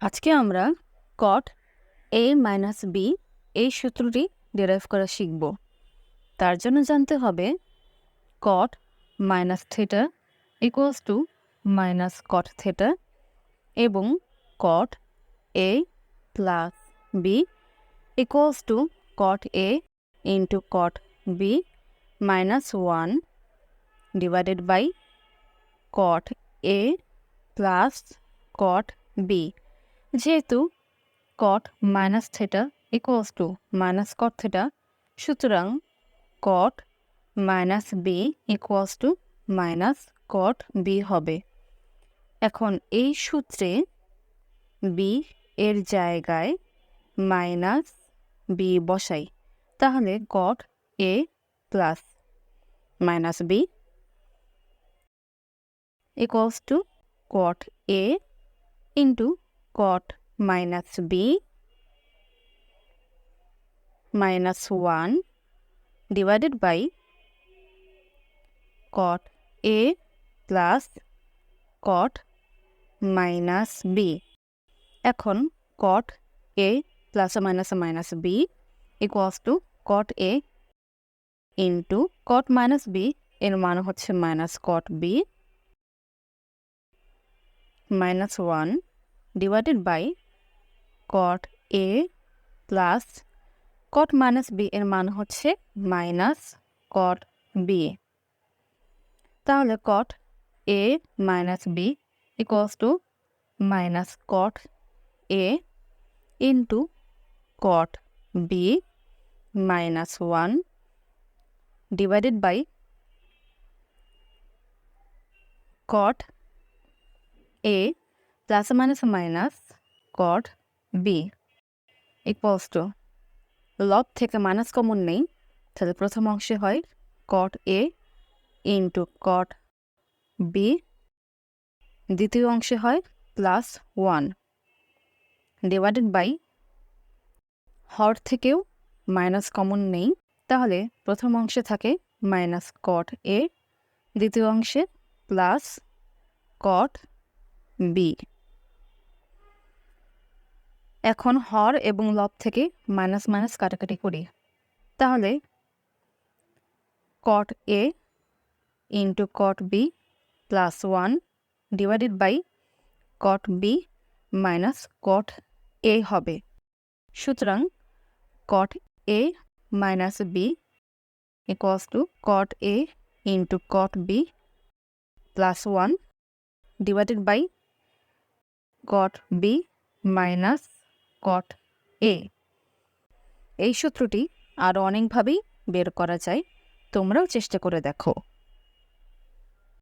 আজকে আমরা cot a minus b এই সূত্রটি ডিরাইভ করা শিখব। তার জন্য জানতে হবে cot minus theta equals to minus cot theta এবং cot a plus b equals to cot a into cot b minus 1 divided by cot a plus cot b। যেহেতু cot minus theta equals to minus cot theta, সুতরাং cot minus b equals to minus cot b হবে। এখন এই সূত্রে b এর জায়গায় minus b বসাই, তাহলে cot a plus minus b equals to cot a into cot minus b minus 1 divided by cot a plus cot minus b। এখন cot a plus or minus b equals to cot a into cot minus b এর মান হচ্ছে minus cot b minus 1 divided by cot a plus cot minus b এর মান হচ্ছে minus cot b। তাহলে cot a minus b equals to minus cot a into cot b minus 1 divided by cot a plus or minus cot b equals to লব থেকে minus common নেই, তাহলে প্রথম অংশে হয় cot a into cot b, দ্বিতীয় অংশে হয় প্লাস 1 ডিভাইডেড বাই হর থেকেও মাইনাস কমন নেই, তাহলে প্রথম অংশে থাকে মাইনাস cot a, দ্বিতীয় অংশে প্লাস cot b। এখন হর এবং লব থেকে মাইনাস মাইনাস কাটাকাটি করি, তাহলে cot a into cot b plus 1 divided by cot b minus cot a হবে। সুতরাং cot a minus b equals to cot a into cot b plus 1 divided by cot b minus cot a। এই সূত্রটি আরও অনেকভাবেই বের করা যায়, তোমরাও চেষ্টা করে দেখো।